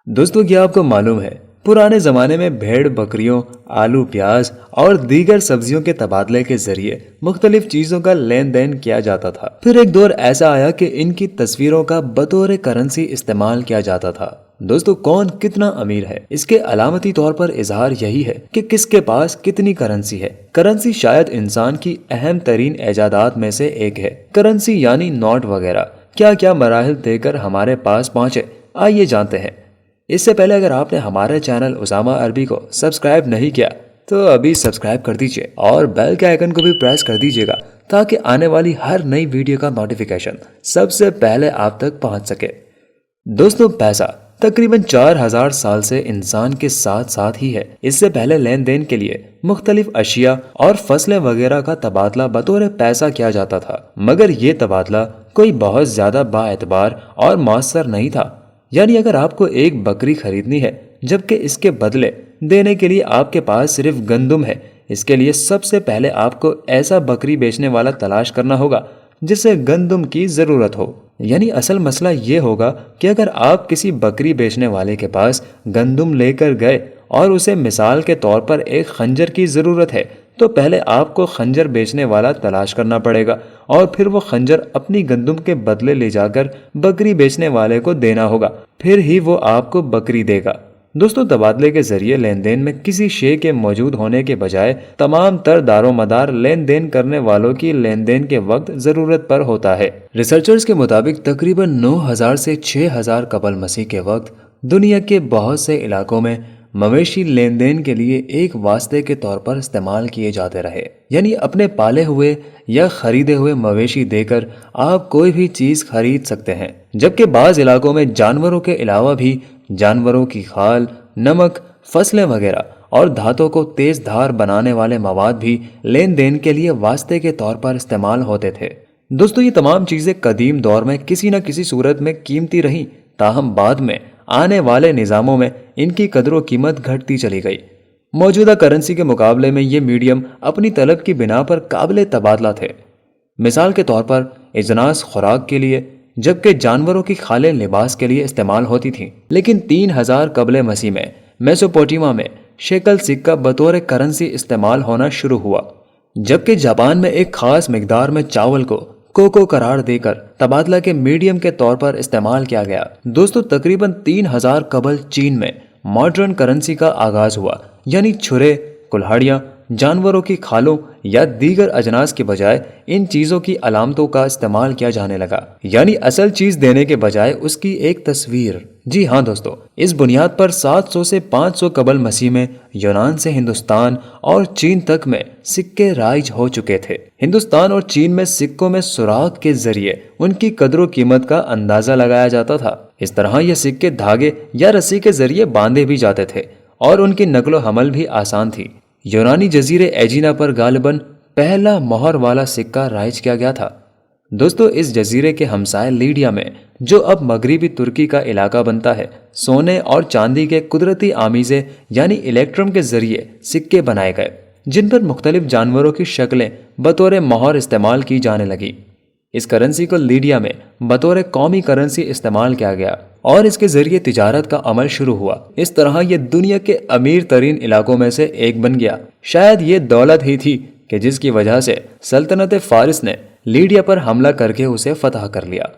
दोस्तों क्या आपको मालूम है पुराने जमाने में भेड़ बकरियों, आलू प्याज और दीगर सब्जियों के तबादले के जरिए मुख्तलिफ चीजों का लेन देन किया जाता था। फिर एक दौर ऐसा आया कि इनकी तस्वीरों का बतौर करेंसी इस्तेमाल किया जाता था। दोस्तों कौन कितना अमीर है इसके अलामती तौर पर इजहार यही है कि किसके पास कितनी करेंसी है। करेंसी शायद इंसान की अहम तरीन ऐजादात में से एक है। करेंसी यानी नोट वगैरह क्या क्या मराहिल देकर हमारे पास पहुंचे, आइए जानते हैं। इससे पहले अगर आपने हमारे चैनल उसामा अरबी को सब्सक्राइब नहीं किया तो अभी सब्सक्राइब कर दीजिए और बेल के आइकन को भी प्रेस कर दीजिएगा ताकि आने वाली हर नई वीडियो का नोटिफिकेशन सबसे पहले आप तक पहुंच सके। दोस्तों पैसा तकरीबन 4000 साल से इंसान के साथ साथ ही है। इससे पहले लेन देन के लिए मुख्तलिफ अशिया और फसलें वगैरह का तबादला बतौर पैसा किया जाता था, मगर ये तबादला कोई बहुत ज्यादा बाएतबार और मौसर नहीं था। यानी अगर आपको एक बकरी खरीदनी है जबकि इसके बदले देने के लिए आपके पास सिर्फ गंदुम है, इसके लिए सबसे पहले आपको ऐसा बकरी बेचने वाला तलाश करना होगा जिसे गंदुम की जरूरत हो। यानी असल मसला ये होगा कि अगर आप किसी बकरी बेचने वाले के पास गंदुम लेकर गए और उसे मिसाल के तौर पर एक खंजर की जरूरत है तो पहले आपको खंजर बेचने वाला तलाश करना पड़ेगा और फिर वो खंजर अपनी गंदुम के बदले ले जाकर बकरी बेचने वाले को देना होगा, फिर ही वो आपको बकरी देगा। दोस्तों तबादले के जरिए लेन देन में किसी शे के मौजूद होने के बजाय तमाम तर दारो मदार लेन देन करने वालों की लेन देन के वक्त जरूरत पर होता है। रिसर्चर्स के मुताबिक तकरीबन 9000 से 6000 कबल मसीह के वक्त दुनिया के बहुत से इलाकों में मवेशी लेन देन के लिए एक वास्ते के तौर पर इस्तेमाल किए जाते रहे। यानी अपने पाले हुए या खरीदे हुए मवेशी देकर आप कोई भी चीज खरीद सकते हैं, जबकि बाज इलाकों में जानवरों के अलावा भी जानवरों की खाल, नमक, फसलें वगैरह और धातों को तेज धार बनाने वाले मवाद भी लेन देन के लिए वास्ते के तौर पर इस्तेमाल होते थे। दोस्तों ये तमाम चीजें कदीम दौर में किसी न किसी सूरत में कीमती रहीं, ताहम बाद में आने वाले निज़ामों में इनकी कदर व कीमत घटती चली गई। मौजूदा करेंसी के मुकाबले में ये मीडियम अपनी तलब की बिना पर काबिल तबादला थे। मिसाल के तौर पर इजनास खुराक के लिए जबकि जानवरों की खालें लिबास के लिए इस्तेमाल होती थीं। लेकिन 3000 कबल मसीह में मेसोपोटामिया में शेकल सिक्का बतौर करेंसी इस्तेमाल होना शुरू हुआ, जबकि जापान में एक खास मिकदार में चावल को कोको करार देकर तबादला के मीडियम के तौर पर इस्तेमाल किया गया। दोस्तों तकरीबन 3000 कबल चीन में मॉडर्न करेंसी का आगाज हुआ, यानी छुरे, कुल्हाड़ियां, जानवरों की खालों या दीगर अजनास के बजाय इन चीजों की अलामतों का इस्तेमाल किया जाने लगा। यानी असल चीज देने के बजाय उसकी एक तस्वीर। जी हाँ दोस्तों, इस बुनियाद पर 700 से 500 कबल मसीह में यूनान से हिंदुस्तान और चीन तक में सिक्के राइज हो चुके थे। हिंदुस्तान और चीन में सिक्कों में सुराख के जरिए उनकी कदर कीमत का अंदाजा लगाया जाता था। इस तरह ये सिक्के धागे या रस्सी के जरिए बांधे भी जाते थे और उनकी नकलो हमल भी आसान थी। यूनानी जजीरे एजिना पर गालिबन पहला मोहर वाला सिक्का राइज किया गया था। दोस्तों इस जजीरे के हमसाय लीडिया में, जो अब मगरबी तुर्की का इलाका बनता है, सोने और चांदी के कुदरती आमीज़े यानी इलेक्ट्रम के जरिए सिक्के बनाए गए, जिन पर मुख्तलिफ जानवरों की शक्लें बतौर मोहर इस्तेमाल की जाने लगी। इस करेंसी को लीडिया में बतौर कौमी करेंसी इस्तेमाल किया गया और इसके जरिए तिजारत का अमल शुरू हुआ। इस तरह ये दुनिया के अमीर तरीन इलाकों में से एक बन गया। शायद ये दौलत ही थी कि जिसकी वजह से सल्तनत फारिस ने लीडिया पर हमला करके उसे फतह कर लिया।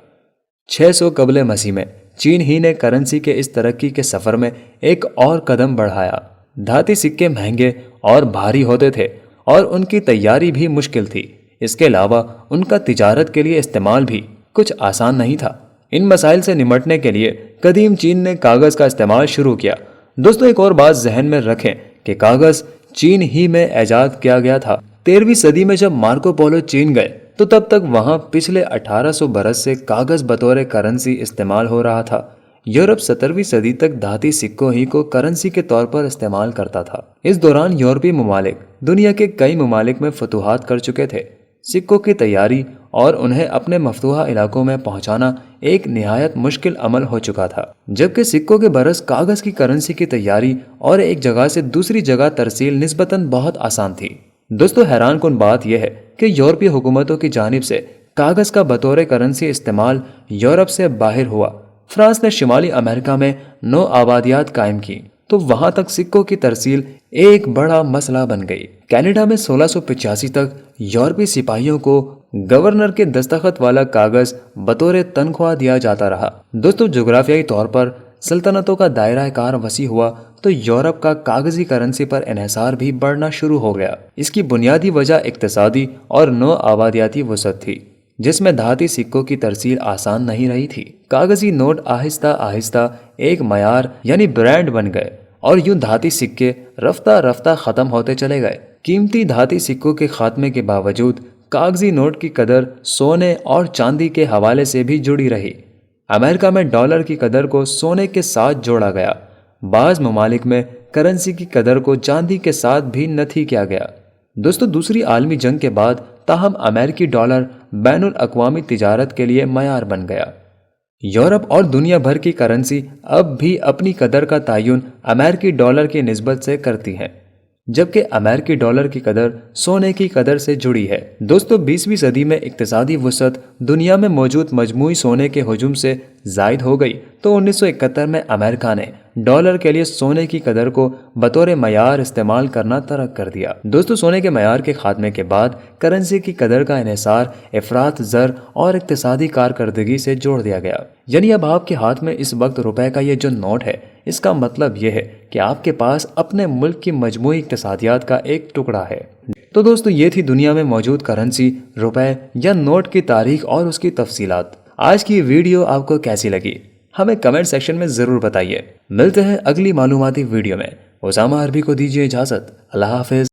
600 कबल मसीह में चीन ही ने करेंसी के इस तरक्की के सफर में एक और कदम बढ़ाया। धाती सिक्के महंगे और भारी होते थे और उनकी तैयारी भी मुश्किल थी। इसके अलावा उनका तिजारत के लिए इस्तेमाल भी कुछ आसान नहीं था। इन मसाइल से निमटने के लिए कदीम चीन ने कागज का इस्तेमाल शुरू किया। दोस्तों एक और बात जहन में रखें कि कागज चीन ही में ऐजाद किया गया था। 13वीं सदी में जब मार्को पोलो चीन गए तो तब तक वहां पिछले 1800 बरस से कागज बतौर करेंसी इस्तेमाल हो रहा था। यूरोप 17वीं सदी तक धाती सिक्कों ही को करेंसी के तौर पर इस्तेमाल करता था। इस दौरान यूरोपीय ममालिक दुनिया के कई ममालिक में फतूहात कर चुके थे। सिक्कों की तैयारी और उन्हें अपने मफतूहा इलाकों में पहुंचाना एक निहायत मुश्किल अमल हो चुका था, जबकि सिक्कों के बरस कागज की करेंसी की तैयारी और एक जगह से दूसरी जगह तरसील निस्बतन बहुत आसान थी। दोस्तों हैरान कुन बात यह है कि यूरोपीय हुकूमतों की जानिब से कागज का बतौर करेंसी इस्तेमाल यूरोप से बाहर हुआ। فرانس نے شمالی امریکہ میں نو آبادیات قائم کی تو وہاں تک سکوں کی ترسیل ایک بڑا مسئلہ بن گئی۔ کینیڈا میں 1685 تک یورپی سپاہیوں کو گورنر کے دستخط والا کاغذ بطور تنخواہ دیا جاتا رہا۔ دوستو، جغرافیائی طور پر سلطنتوں کا دائرہ کار وسیع ہوا تو یورپ کا کاغذی کرنسی پر انحصار بھی بڑھنا شروع ہو گیا۔ اس کی بنیادی وجہ اقتصادی اور نو آبادیاتی وسعت تھی، جس میں دھاتی سکوں کی ترسیل آسان نہیں رہی تھی۔ کاغذی نوٹ آہستہ آہستہ ایک معیار یعنی برانڈ بن گئے اور یوں دھاتی سکے رفتہ رفتہ ختم ہوتے چلے گئے۔ قیمتی دھاتی سکوں کے خاتمے کے باوجود کاغذی نوٹ کی قدر سونے اور چاندی کے حوالے سے بھی جڑی رہی۔ امریکہ میں ڈالر کی قدر کو سونے کے ساتھ جوڑا گیا، بعض ممالک میں کرنسی کی قدر کو چاندی کے ساتھ بھی نتھی کیا گیا۔ دوستو، دوسری عالمی جنگ کے بعد تاہم امریکی ڈالر بین الاقوامی تجارت کے لیے معیار بن گیا۔ یورپ اور دنیا بھر کی کرنسی اب بھی اپنی قدر کا تعین امریکی ڈالر کی نسبت سے کرتی ہیں، جبکہ امریکی ڈالر کی قدر سونے کی قدر سے جڑی ہے۔ دوستو، 20ویں صدی میں اقتصادی وسعت دنیا میں موجود مجموعی سونے کے حجم سے زائد ہو گئی تو 1971 میں امریکہ نے ڈالر کے لیے سونے کی قدر کو بطور معیار استعمال کرنا ترک کر دیا۔ دوستو، سونے کے معیار کے خاتمے کے بعد کرنسی کی قدر کا انحصار افراط زر اور اقتصادی کارکردگی سے جوڑ دیا گیا۔ یعنی اب آپ کے ہاتھ میں اس وقت روپے کا یہ جو نوٹ ہے، اس کا مطلب یہ ہے کہ آپ کے پاس اپنے ملک کی مجموعی اقتصادیات کا ایک ٹکڑا ہے۔ تو دوستو، یہ تھی دنیا میں موجود کرنسی، روپے یا نوٹ کی تاریخ اور اس کی تفصیلات۔ آج کی ویڈیو آپ کو کیسی لگی؟ ہمیں کمنٹ سیکشن میں ضرور بتائیے۔ ملتے ہیں اگلی معلوماتی ویڈیو میں۔ اسامہ عربی کو دیجیے اجازت۔ اللہ حافظ۔